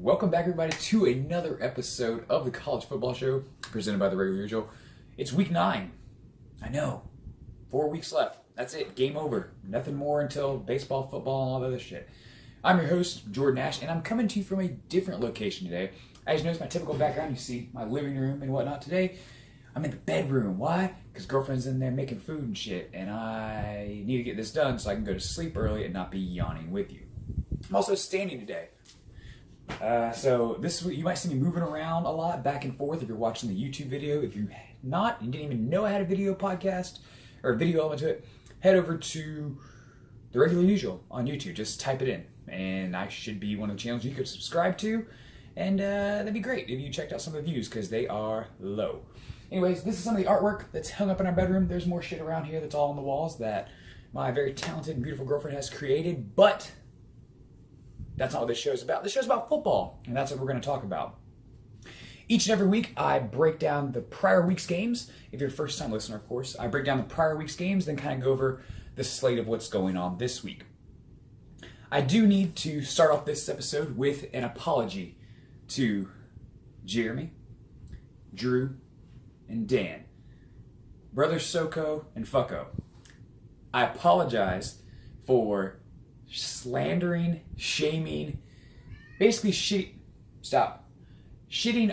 welcome back everybody to another episode of the College Football Show presented by the Regular Usual. It's week 9. I know. 4 weeks left. That's it. Game over. Nothing more until baseball, football, and all that other shit. I'm your host, Jordan Ash, and I'm coming to you from a different location today. As you notice, my typical background, you see my living room and whatnot. Today, I'm in the bedroom. Why? Because girlfriend's in there making food and shit, and I need to get this done so I can go to sleep early and not be yawning with you. I'm also standing today. So this week, you might see me moving around a lot, back and forth if you're watching the YouTube video. If you're not, you didn't even know I had a video podcast, or a video element to it, head over to the Regular Usual on YouTube. Just type it in, and I should be one of the channels you could subscribe to, and that'd be great if you checked out some of the views, because they are low. Anyways, this is some of the artwork that's hung up in our bedroom. There's more shit around here that's all on the walls that my very talented and beautiful girlfriend has created, but that's not what this show is about. This show is about football, and that's what we're going to talk about. Each and every week, I break down the prior week's games. If you're a first-time listener, of course, I break down the prior week's games, then kind of go over the slate of what's going on this week. I do need to start off this episode with an apology to Jeremy, Drew, and Dan. Brother Soko and Fucko. I apologize for slandering, shaming, basically shitting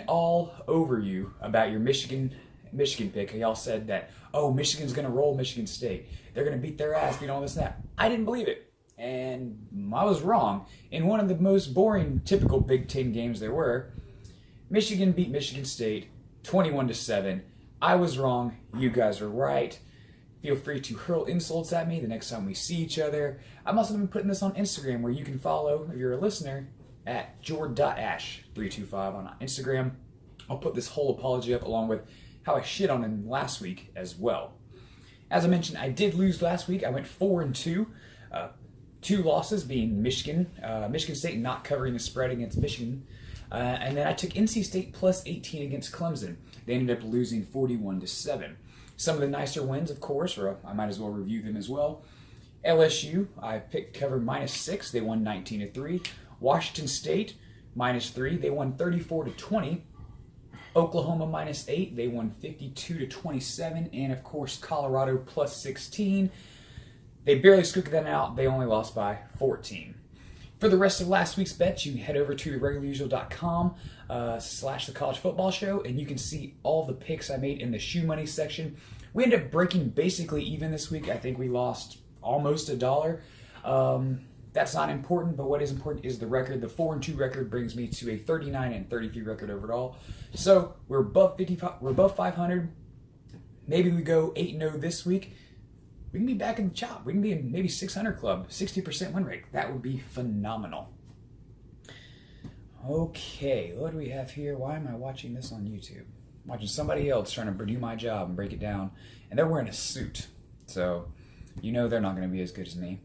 all over you about your Michigan pick. Y'all said that, oh, Michigan's going to roll Michigan State. They're going to beat their ass, beat all this and that. I didn't believe it. And I was wrong. In one of the most boring, typical Big Ten games there were, Michigan beat Michigan State 21-7. I was wrong. You guys were right. Feel free to hurl insults at me the next time we see each other. I'm also going to be putting this on Instagram, where you can follow, if you're a listener, at jord.ash325 on Instagram. I'll put this whole apology up along with how I shit on him last week as well. As I mentioned, I did lose last week. I went 4-2. 2 losses being Michigan State not covering the spread against Michigan. And then I took NC State plus 18 against Clemson. They ended up losing 41-7. Some of the nicer wins, of course, or I might as well review them as well. LSU, I picked cover -6. They won 19-3. Washington State, -3. They won 34-20. Oklahoma, -8. They won 52-27. And, of course, Colorado, plus 16. They barely squeaked that out. They only lost by 14. For the rest of last week's bets, you can head over to theregularUsual.com / the College Football Show, and you can see all the picks I made in the shoe money section. We ended up breaking basically even this week. I think we lost almost $1. That's not important, but what is important is the record. The 4-2 record brings me to a 39-33 record overall. So we're above 55. We're above 500. Maybe we go 8-0 this week. We can be back in the chop. We can be in maybe 600 club, 60% win rate. That would be phenomenal. Okay, what do we have here? Why am I watching this on YouTube? I'm watching somebody else trying to do my job and break it down, and they're wearing a suit. So, you know they're not going to be as good as me.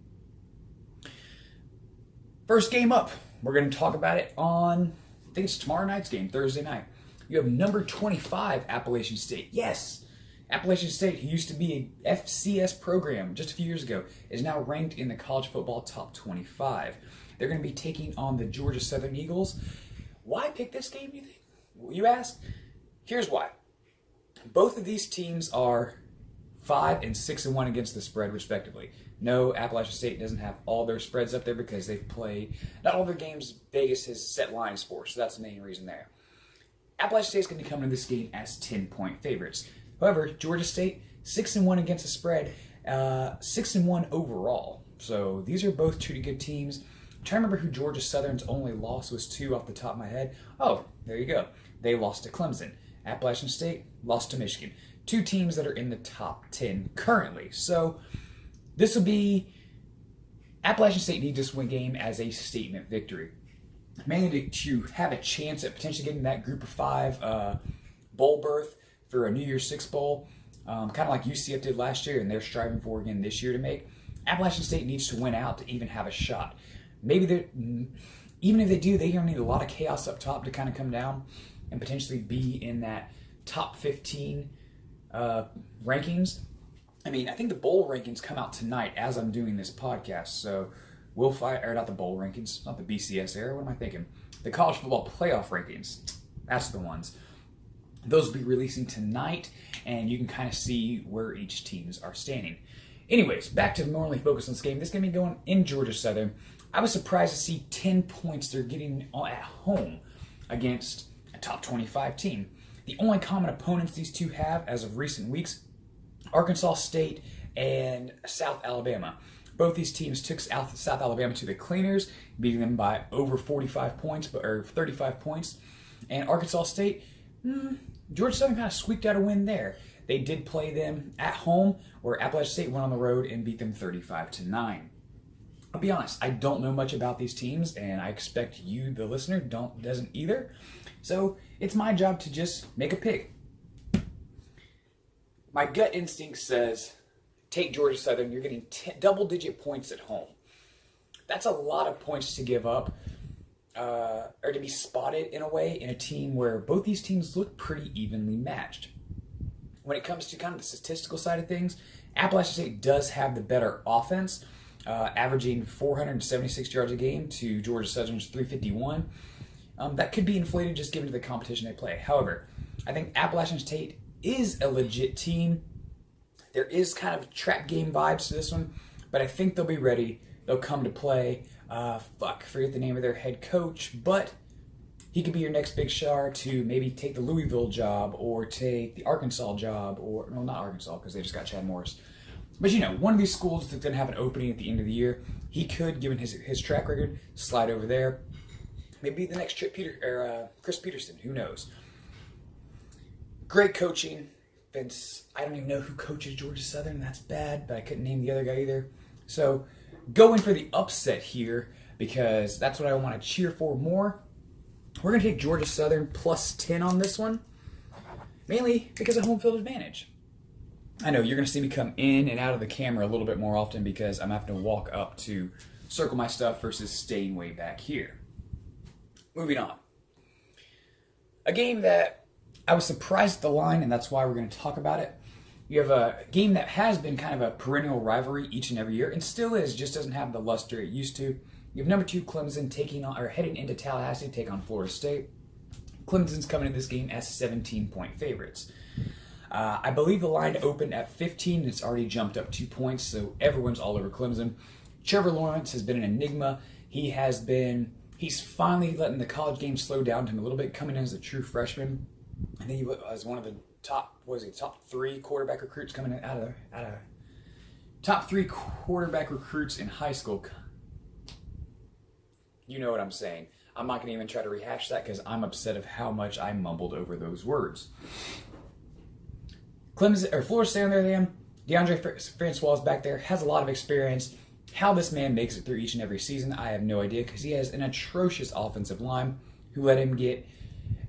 First game up. We're going to talk about it on, I think it's tomorrow night's game, Thursday night. You have number 25, Appalachian State. Yes! Appalachian State, who used to be a FCS program just a few years ago, is now ranked in the college football top 25. They're going to be taking on the Georgia Southern Eagles. Why pick this game, you think? You ask? Here's why. Both of these teams are 5 and 6-1 against the spread, respectively. No, Appalachian State doesn't have all their spreads up there because they've played, not all their games Vegas has set lines for, so that's the main reason there. Appalachian State's going to come into this game as 10-point favorites. However, Georgia State, 6-1 against the spread, 6-1 overall. So these are both two good teams. I'm trying to remember who Georgia Southern's only loss was to off the top of my head. Oh, there you go. They lost to Clemson. Appalachian State lost to Michigan. Two teams that are in the top 10 currently. So this will be, Appalachian State needs this win game as a statement victory. Mainly to have a chance at potentially getting that group of 5 bowl berth for a New Year's Six Bowl, kind of like UCF did last year, and they're striving for again this year to make. Appalachian State needs to win out to even have a shot. Maybe even if they do, they're going to need a lot of chaos up top to kind of come down and potentially be in that top 15 rankings. I mean, I think the bowl rankings come out tonight as I'm doing this podcast, so we'll find, or not the bowl rankings, not the BCS era, what am I thinking? the college football playoff rankings. That's the ones. Those will be releasing tonight, and you can kind of see where each teams are standing. Anyways, back to normally focus on this game. This is going to be going in Georgia Southern. I was surprised to see 10 points they're getting at home against a top 25 team. The only common opponents these two have as of recent weeks, Arkansas State and South Alabama. Both these teams took South Alabama to the cleaners, beating them by over 45 points, or 35 points. And Arkansas State, Georgia Southern kind of squeaked out a win there. They did play them at home, where Appalachian State went on the road and beat them 35-9. I'll be honest, I don't know much about these teams, and I expect you, the listener, doesn't either. So it's my job to just make a pick. My gut instinct says, take Georgia Southern. You're getting double-digit points at home. That's a lot of points to give up, or to be spotted in a way in a team where both these teams look pretty evenly matched. When it comes to kind of the statistical side of things, Appalachian State does have the better offense, averaging 476 yards a game to Georgia Southern's 351. That could be inflated just given to the competition they play. However, I think Appalachian State is a legit team. There is kind of trap game vibes to this one, but I think they'll be ready. They'll come to play. Forget the name of their head coach, but he could be your next big star to maybe take the Louisville job or take the Arkansas job, or, no, not Arkansas because they just got Chad Morris. But one of these schools that's going to have an opening at the end of the year, he could, given his track record, slide over there. Maybe the next Chris Peterson, who knows. Great coaching. Vince, I don't even know who coaches Georgia Southern. That's bad, but I couldn't name the other guy either. So going for the upset here because that's what I want to cheer for more. We're going to take Georgia Southern plus 10 on this one, mainly because of home field advantage. I know you're going to see me come in and out of the camera a little bit more often because I'm having to walk up to circle my stuff versus staying way back here. Moving on. A game that I was surprised at the line, and that's why we're going to talk about it. You have a game that has been kind of a perennial rivalry each and every year, and still is, just doesn't have the luster it used to. You have number 2 Clemson heading into Tallahassee to take on Florida State. Clemson's coming into this game as 17-point favorites. I believe the line opened at 15, and it's already jumped up 2 points, so everyone's all over Clemson. Trevor Lawrence has been an enigma. He's finally letting the college game slow down to him a little bit, coming in as a true freshman. I think he was one of the top 3 quarterback recruits coming out of top 3 quarterback recruits in high school. You know what I'm saying. I'm not going to even try to rehash that because I'm upset of how much I mumbled over those words. Florida State on the other hand, DeAndre Francois is back there, has a lot of experience. How this man makes it through each and every season, I have no idea because he has an atrocious offensive line who let him get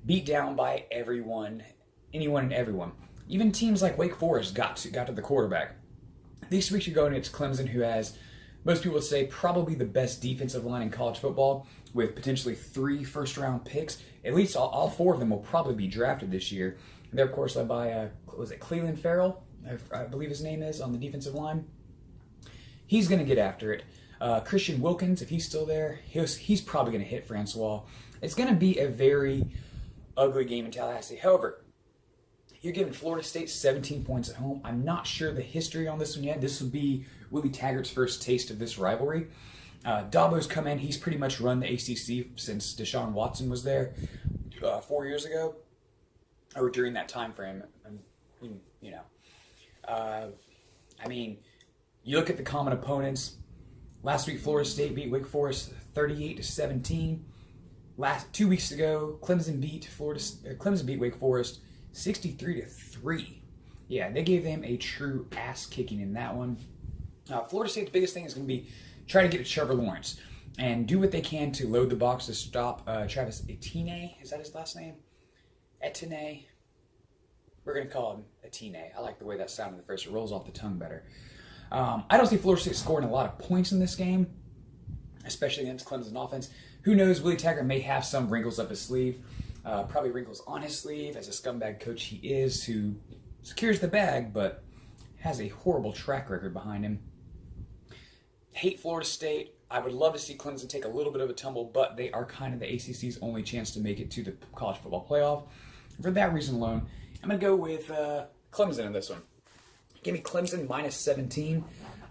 beat down by anyone and everyone. Even teams like Wake Forest got to the quarterback. This week you're going against Clemson, who has, most people would say, probably the best defensive line in college football, with potentially 3 first-round picks. At least all 4 of them will probably be drafted this year. They're, of course, led by, Cleveland Farrell, I believe his name is, on the defensive line. He's going to get after it. Christian Wilkins, if he's still there, he's probably going to hit Francois. It's going to be a very ugly game in Tallahassee. However, you're giving Florida State 17 points at home. I'm not sure the history on this one yet. This will be Willie Taggart's first taste of this rivalry. Dabo's come in. He's pretty much run the ACC since Deshaun Watson was there 4 years ago, or during that time frame. You look at the common opponents. Last week, Florida State beat Wake Forest 38-17. 2 weeks ago, Clemson beat Wake Forest 63-3. Yeah, they gave them a true ass kicking in that one. Florida State's biggest thing is going to be try to get to Trevor Lawrence and do what they can to load the box to stop Travis Etienne. Is that his last name? Etienne. We're going to call him Etienne. I like the way that sounded at first. It rolls off the tongue better. I don't see Florida State scoring a lot of points in this game, especially against Clemson offense. Who knows? Willie Taggart may have some wrinkles up his sleeve. Probably wrinkles on his sleeve as a scumbag coach he is, who secures the bag but has a horrible track record behind him. Hate Florida State. I would love to see Clemson take a little bit of a tumble, but they are kind of the ACC's only chance to make it to the college football playoff. For that reason alone, I'm going to go with Clemson in this one. Give me Clemson minus 17.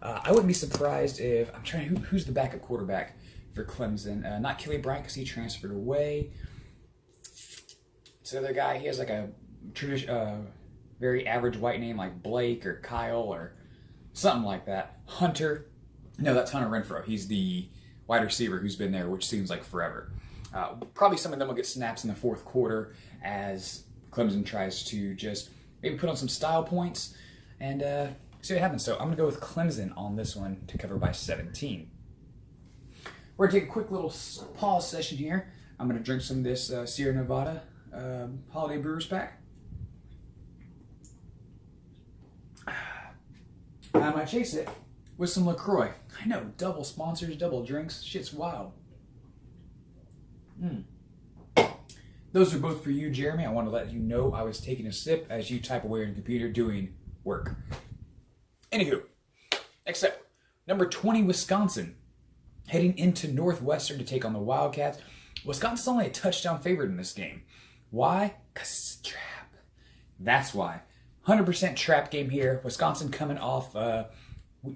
I wouldn't be surprised if, I'm trying, who's the backup quarterback for Clemson? Not Kelly Bryant because he transferred away. It's the other guy. He has like a very average white name like Blake or Kyle or something like that. Hunter. No, that's Hunter Renfrow. He's the wide receiver who's been there, which seems like forever. Probably some of them will get snaps in the fourth quarter as Clemson tries to just maybe put on some style points and see what happens. So I'm going to go with Clemson on this one to cover by 17. We're going to take a quick little pause session here. I'm going to drink some of this Sierra Nevada Holiday Brewers pack. I might chase it with some LaCroix. I know, double sponsors, double drinks. Shit's wild. Those are both for you, Jeremy. I want to let you know I was taking a sip as you type away on your computer doing work. Anywho, next up, number 20, Wisconsin. Heading into Northwestern to take on the Wildcats. Wisconsin's only a touchdown favorite in this game. Why? Because it's a trap. That's why. 100% trap game here. Wisconsin coming off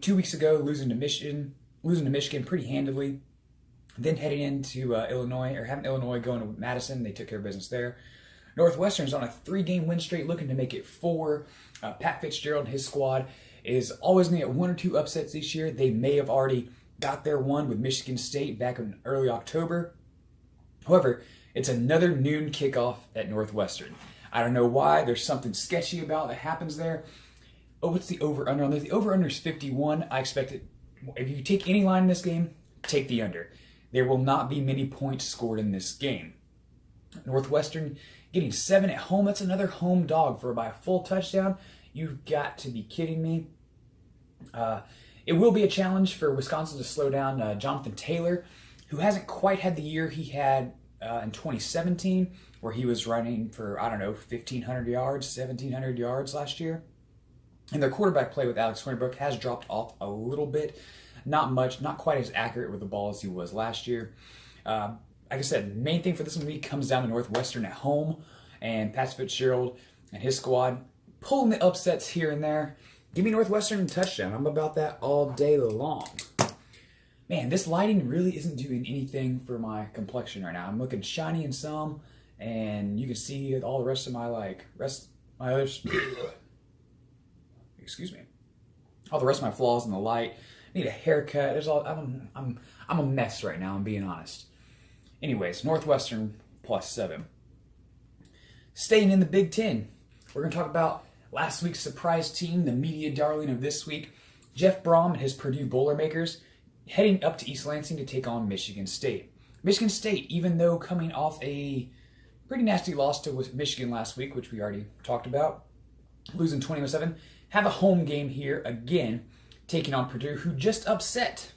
2 weeks ago, losing to Michigan pretty handily. Then heading into Illinois, or having Illinois going to Madison. They took care of business there. Northwestern's on a 3-game win streak, looking to make it 4. Pat Fitzgerald and his squad is always going to get 1 or 2 upsets this year. They may have already got their one with Michigan State back in early October. However, it's another noon kickoff at Northwestern. I don't know why. There's something sketchy about that happens there. Oh, what's the over-under on this? The over-under is 51. I expect it. If you take any line in this game, take the under. There will not be many points scored in this game. Northwestern getting 7 at home. That's another home dog for by a full touchdown. You've got to be kidding me. It will be a challenge for Wisconsin to slow down Jonathan Taylor, who hasn't quite had the year he had in 2017, where he was running for, 1,500 yards, 1,700 yards last year. And their quarterback play with Alex Hornibrook has dropped off a little bit. Not much, not quite as accurate with the ball as he was last year. Like I said, main thing for this week comes down to Northwestern at home and Pat Fitzgerald and his squad pulling the upsets here and there. Give me Northwestern and touchdown. I'm about that all day long. Man, this lighting really isn't doing anything for my complexion right now. I'm looking shiny in some, and you can see all the rest of my all the rest of my flaws in the light. I need a haircut. I'm a mess right now, I'm being honest. Anyways, Northwestern plus 7. Staying in the Big Ten, we're going to talk about last week's surprise team, the media darling of this week, Jeff Brom and his Purdue Boilermakers, heading up to East Lansing to take on Michigan State. Michigan State, even though coming off a pretty nasty loss to Michigan last week, which we already talked about, losing 20-7, have a home game here again, taking on Purdue, who just upset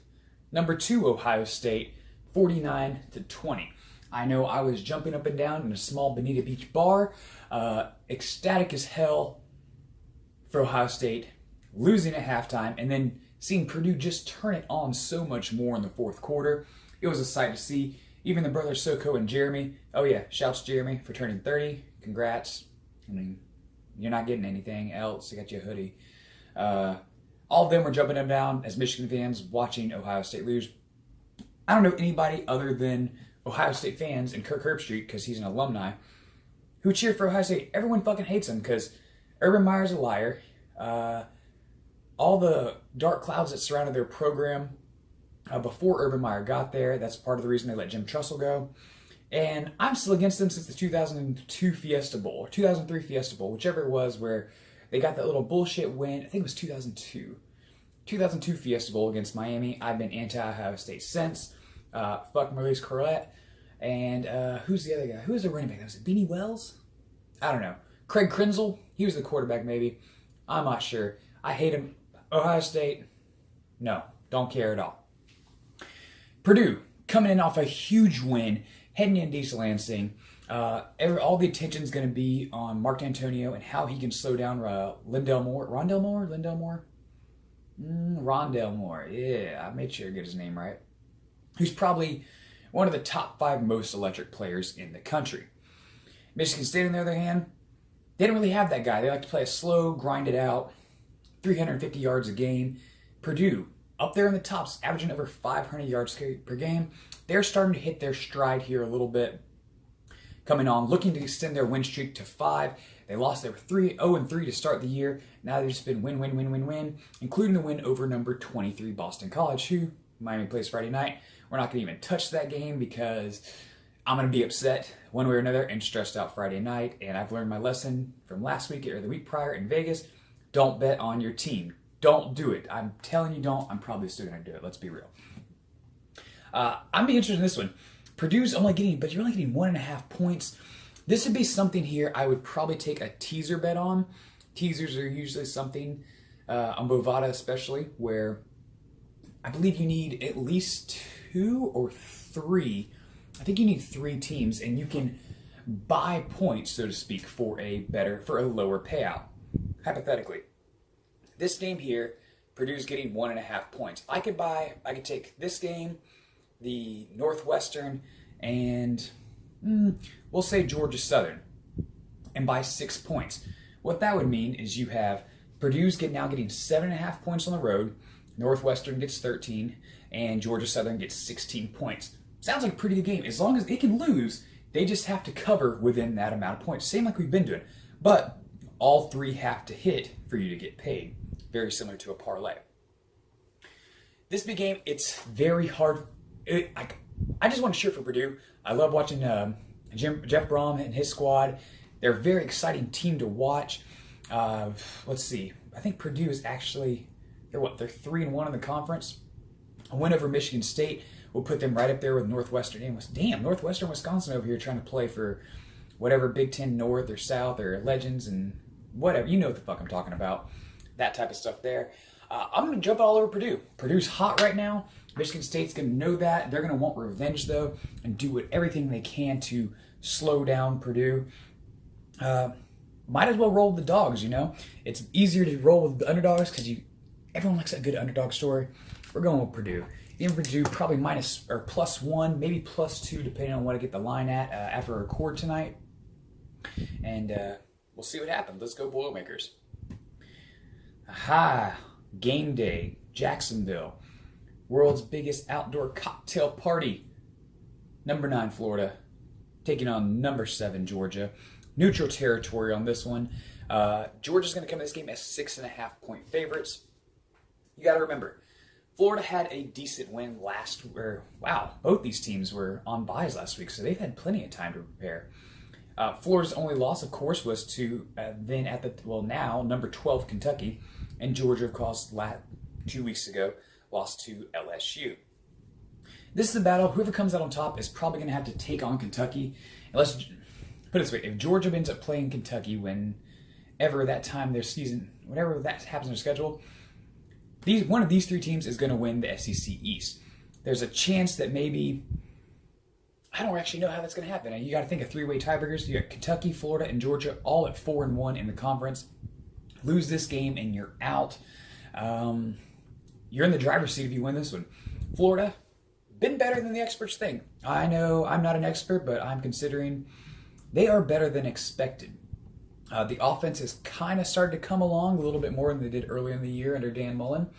number 2 Ohio State 49-20. I know I was jumping up and down in a small Bonita Beach bar, ecstatic as hell for Ohio State, losing at halftime, and then seeing Purdue just turn it on so much more in the fourth quarter. It was a sight to see. Even the brothers Soko and Jeremy. Oh yeah, shouts Jeremy for turning 30. Congrats. I mean, you're not getting anything else. I got you a hoodie. All of them were jumping up and down as Michigan fans watching Ohio State lose. I don't know anybody other than Ohio State fans and Kirk Herbstreit, because he's an alumni, who cheered for Ohio State. Everyone fucking hates him because Urban Meyer's a liar. All the dark clouds that surrounded their program before Urban Meyer got there, that's part of the reason they let Jim Trussell go. And I'm still against them since the 2002 Fiesta Bowl, or 2003 Fiesta Bowl, whichever it was, where they got that little bullshit win. I think it was 2002. 2002 Fiesta Bowl against Miami. I've been anti-Ohio State since. Fuck Maurice Corlett. And who's the other guy? Who was the running back? Was it Beanie Wells? I don't know. Craig Krenzel? He was the quarterback maybe. I'm not sure. I hate him. Ohio State? No. Don't care at all. Purdue, coming in off a huge win, heading into East Lansing. All the attention's going to be on Mark D'Antonio and how he can slow down Rondell Moore. Yeah, I made sure to get his name right. who's probably one of the top 5 most electric players in the country. Michigan State, on the other hand, they don't really have that guy. They like to play a slow, grind it out, 350 yards a game. Purdue, up there in the tops, averaging over 500 yards per game. They're starting to hit their stride here a little bit. Coming on, looking to extend their win streak to 5. They lost, they were 0-3 to start the year. Now they've just been win, including the win over number 23 Boston College, who Miami plays Friday night. We're not going to even touch that game because I'm going to be upset one way or another and stressed out Friday night. And I've learned my lesson from last week or the week prior in Vegas. Don't bet on your team. Don't do it. I'm telling you don't. I'm probably still going to do it. Let's be real. I'm be interested in this one. Purdue's only getting, but you're only getting 1.5 points. This would be something here I would probably take a teaser bet on. Teasers are usually something, on Bovada especially, where I believe you need at least 2 or 3. I think you need 3 teams, and you can buy points, so to speak, for a lower payout. Hypothetically, this game here, Purdue's getting 1.5 points. I could take this game, the Northwestern, and we'll say Georgia Southern, and buy 6 points. What that would mean is you have Purdue's now getting 7.5 points on the road, Northwestern gets 13, and Georgia Southern gets 16 points. Sounds like a pretty good game. As long as it can lose, they just have to cover within that amount of points. Same like we've been doing. But all 3 have to hit for you to get paid. Very similar to a parlay. This big game, it's very hard. I just want to cheer for Purdue. I love watching Jeff Brom and his squad. They're a very exciting team to watch. Let's see. I think Purdue is actually, they're 3-1 in the conference. A win over Michigan State will put them right up there with Northwestern. Damn, Northwestern Wisconsin over here trying to play for whatever Big Ten North or South or Legends and whatever. You know what the fuck I'm talking about. That type of stuff there. I'm going to jump all over Purdue. Purdue's hot right now. Michigan State's going to know that. They're going to want revenge, though, and do everything they can to slow down Purdue. Might as well roll with the dogs, you know? It's easier to roll with the underdogs because everyone likes a good underdog story. We're going with Purdue. In Purdue, probably +1, maybe +2, depending on what I get the line at after I record tonight. And we'll see what happens. Let's go Boilermakers. Aha! Game day, Jacksonville. World's biggest outdoor cocktail party. Number 9, Florida, taking on number 7, Georgia. Neutral territory on this one. Georgia's going to come to this game as 6.5-point favorites. You got to remember, Florida had a decent win both these teams were on byes last week, so they've had plenty of time to prepare. Florida's only loss, of course, was to now number 12 Kentucky, and Georgia, of course, 2 weeks ago lost to LSU. This is a battle. Whoever comes out on top is probably going to have to take on Kentucky. And let's put it this way: if Georgia ends up playing Kentucky whenever that time their season, whatever that happens in their schedule, one of these 3 teams is going to win the SEC East. There's a chance that maybe, I don't actually know how that's going to happen. You got to think of 3-way tiebreakers. You got Kentucky, Florida, and Georgia all at 4-1 in the conference. Lose this game and you're out. You're in the driver's seat if you win this one. Florida, been better than the experts think. I know I'm not an expert, but I'm considering they are better than expected. The offense has kind of started to come along a little bit more than they did earlier in the year under Dan Mullen.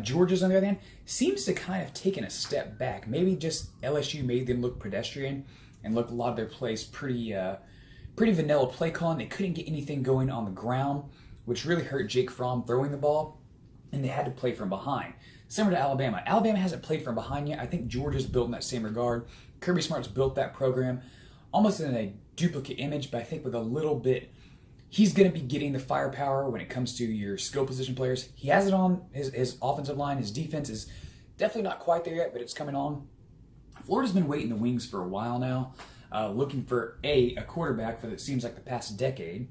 Georgia's, on the other hand, seems to kind of taken a step back. Maybe just LSU made them look pedestrian and look a lot of their plays pretty vanilla play calling. They couldn't get anything going on the ground, which really hurt Jake Fromm throwing the ball, and they had to play from behind. Similar to Alabama. Alabama hasn't played from behind yet. I think Georgia's built in that same regard. Kirby Smart's built that program almost in a duplicate image, but I think with a little bit, he's going to be getting the firepower when it comes to your skill position players. He has it on his offensive line. His defense is definitely not quite there yet, but it's coming on. Florida's been waiting in the wings for a while now, looking for a quarterback for it seems like the past decade,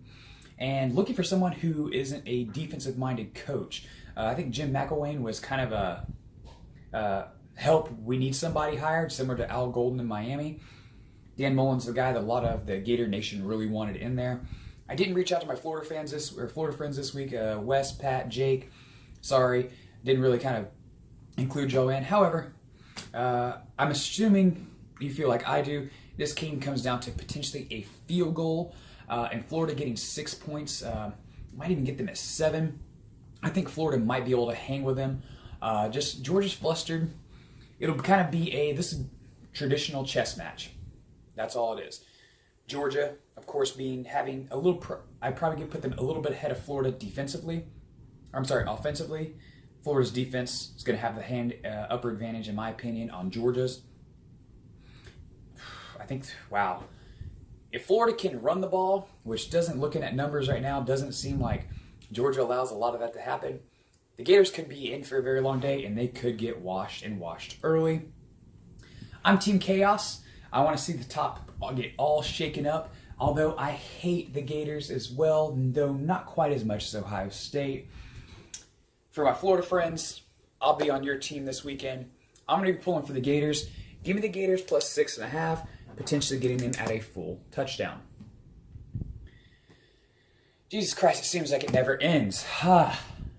and looking for someone who isn't a defensive-minded coach. I think Jim McElwain was kind of a help. We need somebody hired, similar to Al Golden in Miami. Dan Mullen's the guy that a lot of the Gator Nation really wanted in there. I didn't reach out to my Florida friends this week. Wes, Pat, Jake. Sorry, didn't really kind of include Joe in. However, I'm assuming you feel like I do. This game comes down to potentially a field goal, and Florida getting 6 points. Might even get them at 7. I think Florida might be able to hang with them. Just Georgia's flustered. It'll kind of be this is traditional chess match. That's all it is. Georgia, of course, having a little. I probably could put them a little bit ahead of Florida defensively. Offensively. Florida's defense is going to have the upper advantage, in my opinion, on Georgia's. I think, wow. If Florida can run the ball, which doesn't, looking at numbers right now, doesn't seem like Georgia allows a lot of that to happen, the Gators could be in for a very long day, and they could get washed early. I'm Team Chaos. I want to see the top get all shaken up, although I hate the Gators as well, though not quite as much as Ohio State. For my Florida friends, I'll be on your team this weekend. I'm going to be pulling for the Gators. Give me the Gators plus 6.5, potentially getting them at a full touchdown. Jesus Christ, it seems like it never ends.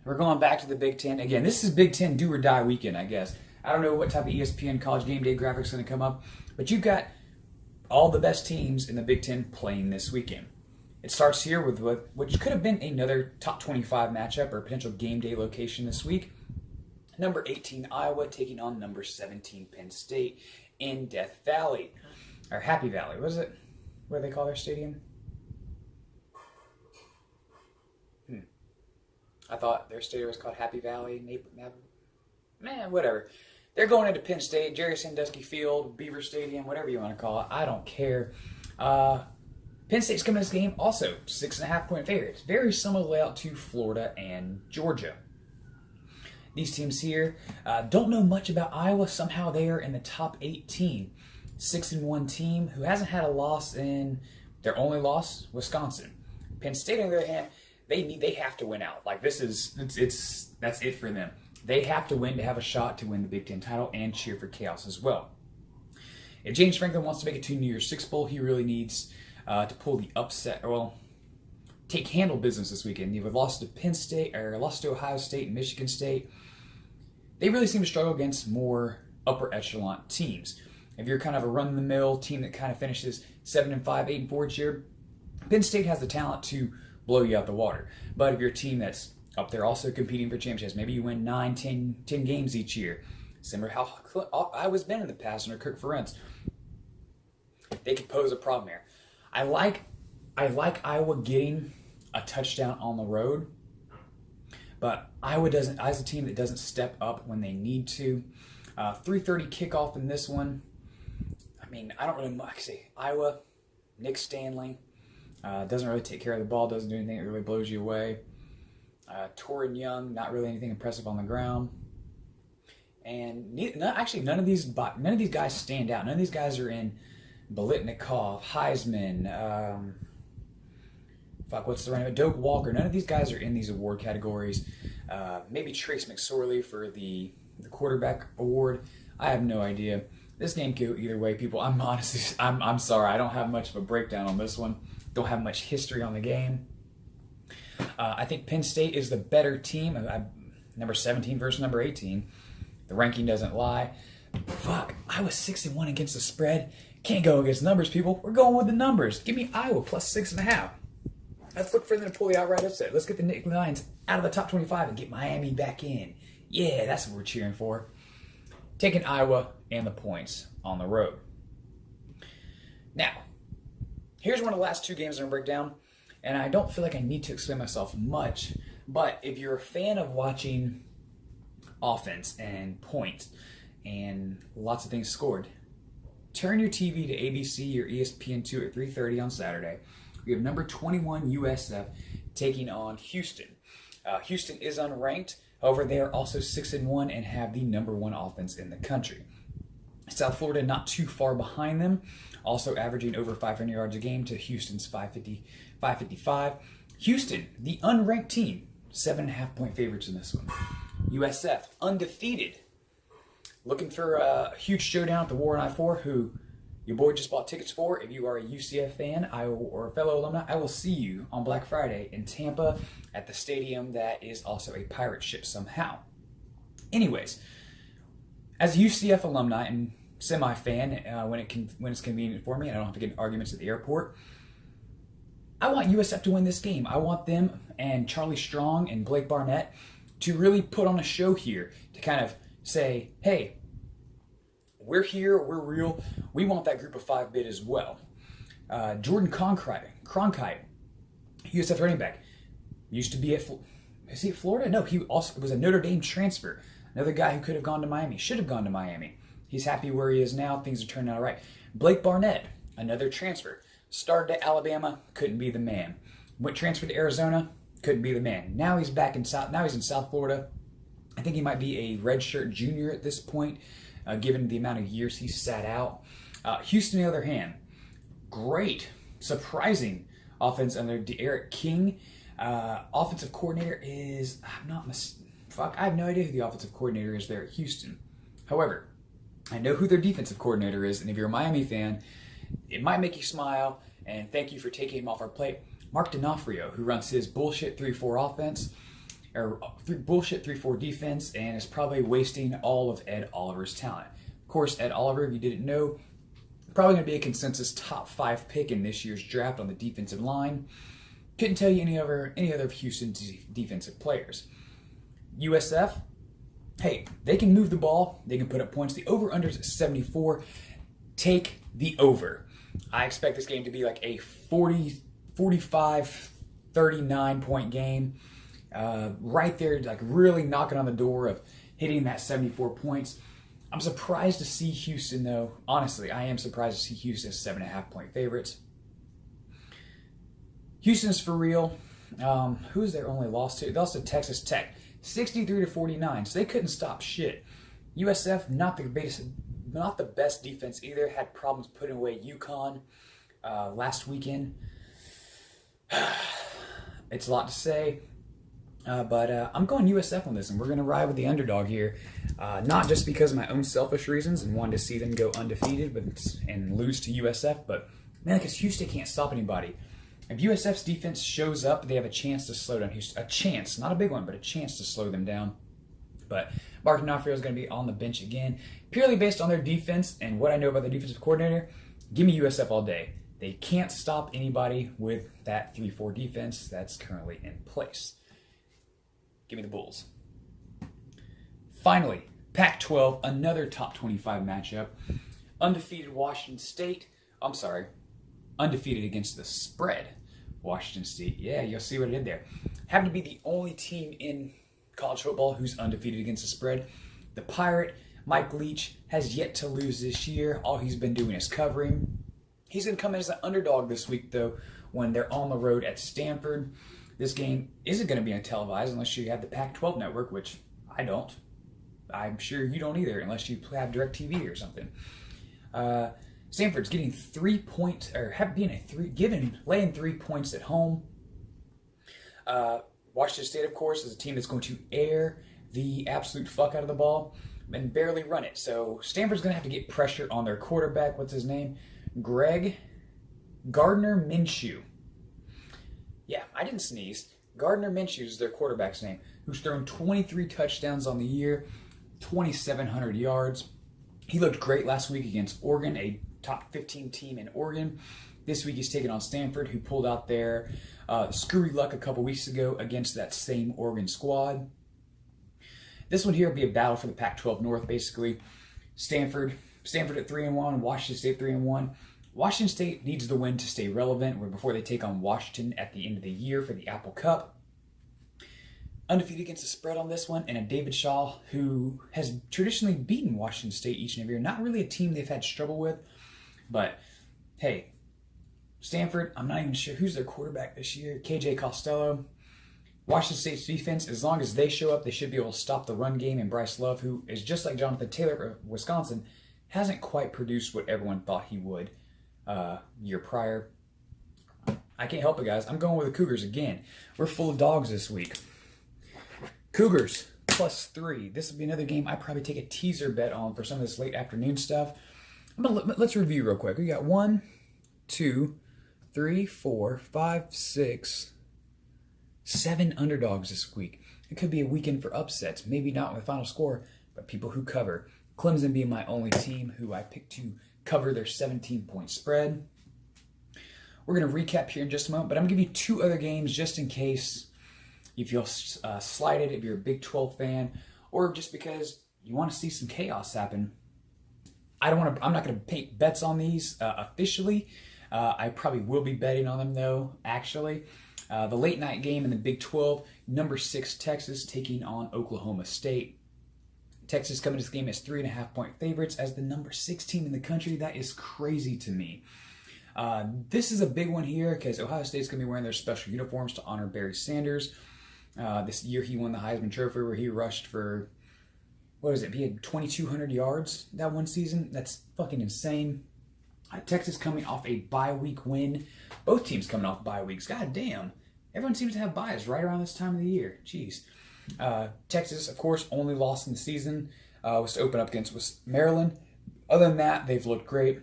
We're going back to the Big Ten. Again, this is Big Ten do or die weekend, I guess. I don't know what type of ESPN College Game Day graphics is going to come up, but you've got all the best teams in the Big Ten playing this weekend. It starts here with which could have been another top 25 matchup or potential game day location this week. Number 18, Iowa, taking on number 17, Penn State in Death Valley. Or Happy Valley. What is it? What do they call their stadium? I thought their stadium was called Happy Valley. Man, whatever. They're going into Penn State, Jerry Sandusky Field, Beaver Stadium, whatever you want to call it. I don't care. Penn State's coming to this game also 6.5-point favorites. Very similar layout to Florida and Georgia. These teams here don't know much about Iowa. Somehow they are in the top 18. 6-1 team who hasn't had a loss in their only loss, Wisconsin. Penn State, on the other hand, they have to win out. Like that's it for them. They have to win to have a shot to win the Big Ten title and cheer for chaos as well. If James Franklin wants to make it to New Year's Six Bowl, he really needs to pull the upset. Handle business this weekend. You've lost to Penn State or lost to Ohio State and Michigan State. They really seem to struggle against more upper echelon teams. If you're kind of a run-of-the-mill team that kind of finishes 7-5, 8-4 each year, Penn State has the talent to blow you out the water. But if you're a team that's up there also competing for championships, maybe you win 9, 10 games each year, similar to how Iowa's been in the past under Kirk Ferentz, they could pose a problem here. I like Iowa getting a touchdown on the road, but Iowa's a team that doesn't step up when they need to. 3:30 kickoff in this one. I mean, I don't really say Iowa. Nick Stanley doesn't really take care of the ball, doesn't do anything that really blows you away. Torrin Young, not really anything impressive on the ground. And none of these guys stand out. None of these guys are in Biletnikoff, Heisman, what's the running? Doak Walker. None of these guys are in these award categories. Maybe Trace McSorley for the quarterback award. I have no idea. This game could go either way, people. I'm sorry. I don't have much of a breakdown on this one. Don't have much history on the game. I think Penn State is the better team. Number 17 versus number 18. The ranking doesn't lie. I was 6-1 against the spread. Can't go against numbers, people. We're going with the numbers. Give me Iowa plus 6.5. Let's look for them to pull the outright upset. Let's get the Nittany Lions out of the top 25 and get Miami back in. Yeah, that's what we're cheering for. Taking Iowa and the points on the road. Now, here's one of the last two games I'm going to break down. And I don't feel like I need to explain myself much. But if you're a fan of watching offense and points and lots of things scored, turn your TV to ABC or ESPN2 at 3:30 on Saturday. We have number 21 USF taking on Houston. Houston is unranked. However, they are also 6-1 and have the number 1 offense in the country. South Florida not too far behind them, also averaging over 500 yards a game to Houston's 555. Houston, the unranked team, 7.5-point favorites in this one. USF, undefeated. Looking for a huge showdown at the War on I-4, who your boy just bought tickets for. If you are a UCF fan or a fellow alumni, I will see you on Black Friday in Tampa at the stadium that is also a pirate ship somehow. Anyways, As a UCF alumni and semi-fan, when it's convenient for me, and I don't have to get in arguments at the airport, I want USF to win this game. I want them and Charlie Strong and Blake Barnett to really put on a show here to kind of say, hey, we're here, we're real. We want that group of 5 bid as well. Jordan Cronkite, USF running back, used to be is he at Florida? No, he also was a Notre Dame transfer. Another guy who could have gone to Miami, should have gone to Miami. He's happy where he is now. Things are turning out all right. Blake Barnett, another transfer. Started at Alabama, couldn't be the man. Went transferred to Arizona, couldn't be the man. Now he's back in South Florida. I think he might be a redshirt junior at this point, given the amount of years he's sat out. Houston, on the other hand, great, surprising offense under Eric King. Offensive coordinator is, I have no idea who the offensive coordinator is there at Houston. However, I know who their defensive coordinator is, and if you're a Miami fan, it might make you smile, and thank you for taking him off our plate. Mark D'Onofrio, who runs his bullshit 3-4 offense, or bullshit 3-4 defense, and is probably wasting all of Ed Oliver's talent. Of course, Ed Oliver, if you didn't know, probably going to be a consensus top 5 pick in this year's draft on the defensive line. Couldn't tell you any other of Houston's defensive players. USF, hey, they can move the ball. They can put up points. The over-under is at 74. Take the over. I expect this game to be like a 45, 39 point game. Right there, like really knocking on the door of hitting that 74 points. I'm surprised to see Houston, though. Honestly, I am surprised to see Houston as 7.5 point favorites. Houston's for real. Who's their only loss to? They lost to Texas Tech, 63-49. So they couldn't stop shit. USF, not the best defense either. Had problems putting away UConn last weekend. It's a lot to say. But I'm going USF on this, and we're going to ride with the underdog here. Not just because of my own selfish reasons and wanting to see them go undefeated and lose to USF, but man, because Houston can't stop anybody. If USF's defense shows up, they have a chance to slow down Houston. A chance, not a big one, but a chance to slow them down. But Mark D'Onofrio is going to be on the bench again, purely based on their defense and what I know about the defensive coordinator. Give me USF all day. They can't stop anybody with that 3-4 defense that's currently in place. Give me the Bulls. Finally, Pac-12, another top 25 matchup. Undefeated undefeated against the spread. Washington State, yeah, you'll see what I did there. Happen to be the only team in college football who's undefeated against the spread. The Pirate, Mike Leach, has yet to lose this year. All he's been doing is covering. He's going to come in as an underdog this week, though, when they're on the road at Stanford. This game isn't going to be televised unless you have the Pac-12 network, which I don't. I'm sure you don't either, unless you have DirecTV or something. Stanford's getting 3 points, or laying 3 points at home. Washington State, of course, is a team that's going to air the absolute fuck out of the ball and barely run it. So Stanford's going to have to get pressure on their quarterback. What's his name? Gardner Minshew. Yeah, I didn't sneeze. Gardner Minshew is their quarterback's name, who's thrown 23 touchdowns on the year, 2,700 yards. He looked great last week against Oregon, a top 15 team in Oregon. This week he's taking on Stanford, who pulled out their screwy luck a couple weeks ago against that same Oregon squad. This one here will be a battle for the Pac-12 North, basically. Stanford at 3-1, Washington State 3-1. Washington State needs the win to stay relevant before they take on Washington at the end of the year for the Apple Cup. Undefeated against the spread on this one, and a David Shaw who has traditionally beaten Washington State each and every year. Not really a team they've had trouble with, but hey, Stanford, I'm not even sure who's their quarterback this year. KJ Costello. Washington State's defense, as long as they show up, they should be able to stop the run game. And Bryce Love, who is just like Jonathan Taylor of Wisconsin, hasn't quite produced what everyone thought he would year prior. I can't help it, guys. I'm going with the Cougars again. We're full of dogs this week. Cougars +3. This will be another game I probably take a teaser bet on for some of this late afternoon stuff. Let's review real quick. We got 1, 2, 3, 4, 5, 6, 7 underdogs this week. It could be a weekend for upsets. Maybe not with the final score, but people who cover. Clemson being my only team who I picked to cover their 17-point spread. We're going to recap here in just a moment, but I'm going to give you two other games just in case you feel slighted if you're a Big 12 fan, or just because you want to see some chaos happen. I'm not going to make bets on these officially. I probably will be betting on them though, actually. The late night game in the Big 12, number 6 Texas taking on Oklahoma State. Texas coming to this game as 3.5-point favorites as the number 6 team in the country. That is crazy to me. This is a big one here because Ohio State's going to be wearing their special uniforms to honor Barry Sanders. This year he won the Heisman Trophy where he rushed for, he had 2,200 yards that one season. That's fucking insane. Texas coming off a bye week win. Both teams coming off bye weeks. God damn. Everyone seems to have byes right around this time of the year. Jeez. Texas, of course, only loss in the season was to open up against Maryland. Other than that, they've looked great.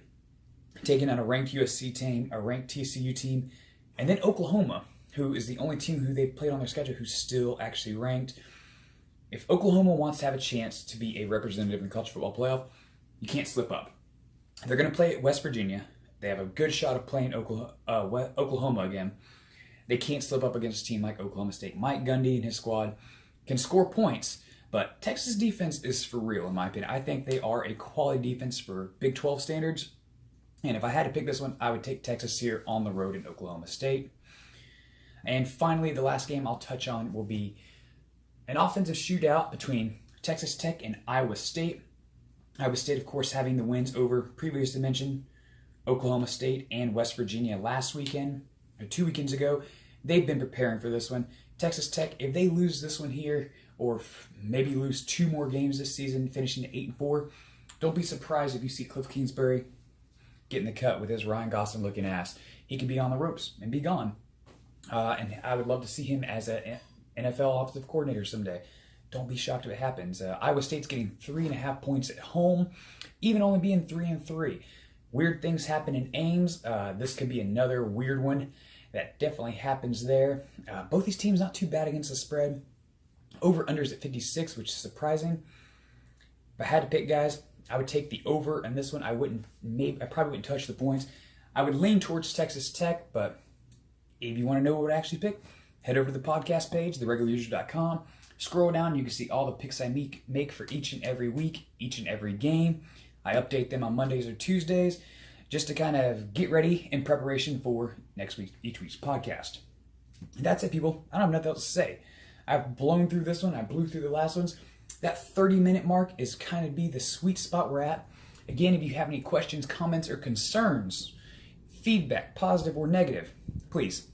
Taking on a ranked USC team, a ranked TCU team, and then Oklahoma, who is the only team who they've played on their schedule who's still actually ranked. If Oklahoma wants to have a chance to be a representative in the college football playoff, you can't slip up. They're going to play at West Virginia. They have a good shot of playing Oklahoma again. They can't slip up against a team like Oklahoma State. Mike Gundy and his squad can score points, but Texas defense is for real, in my opinion. I think they are a quality defense for Big 12 standards. And if I had to pick this one, I would take Texas here on the road in Oklahoma State. And finally, the last game I'll touch on will be an offensive shootout between Texas Tech and Iowa State. Iowa State, of course, having the wins over previously mentioned Oklahoma State and West Virginia last weekend, or 2 weekends ago. They've been preparing for this one. Texas Tech, if they lose this one here, or maybe lose 2 more games this season, finishing at 8-4, don't be surprised if you see Cliff Kingsbury getting the cut with his Ryan Gosling looking ass. He could be on the ropes and be gone. And I would love to see him as an NFL offensive coordinator someday. Don't be shocked if it happens. Iowa State's getting 3.5 points at home, even only being 3-3. Weird things happen in Ames. This could be another weird one that definitely happens there. Both these teams not too bad against the spread. Over-unders at 56, which is surprising. If I had to pick, guys, I would take the over, and this one I probably wouldn't touch the points. I would lean towards Texas Tech, but if you want to know what I actually pick, head over to the podcast page, theregularloser.com. Scroll down, you can see all the picks I make for each and every week, each and every game. I update them on Mondays or Tuesdays just to kind of get ready in preparation for each week's podcast. And that's it, people. I don't have nothing else to say. I've blown through this one. I blew through the last ones. That 30-minute mark is kind of be the sweet spot we're at. Again, if you have any questions, comments, or concerns, feedback, positive or negative, please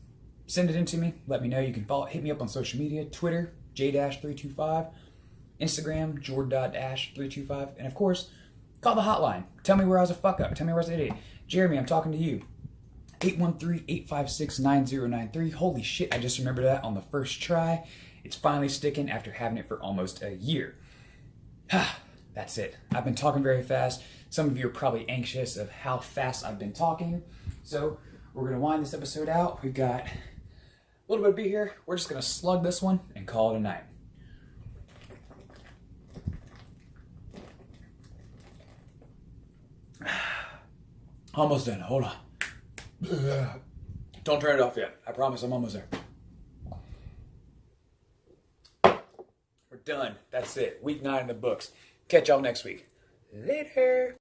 send it in to me. Let me know. You can hit me up on social media, Twitter, J-325, Instagram, Jord.325, and of course, call the hotline. Tell me where I was a fuck up. Tell me where I was an idiot. Jeremy, I'm talking to you. 813-856-9093. Holy shit, I just remembered that on the first try. It's finally sticking after having it for almost a year. That's it. I've been talking very fast. Some of you are probably anxious of how fast I've been talking. So we're going to wind this episode out. We've got a little bit of beer here. We're just going to slug this one and call it a night. Almost done. Hold on. Don't turn it off yet. I promise I'm almost there. We're done. That's it. Week 9 in the books. Catch y'all next week. Later.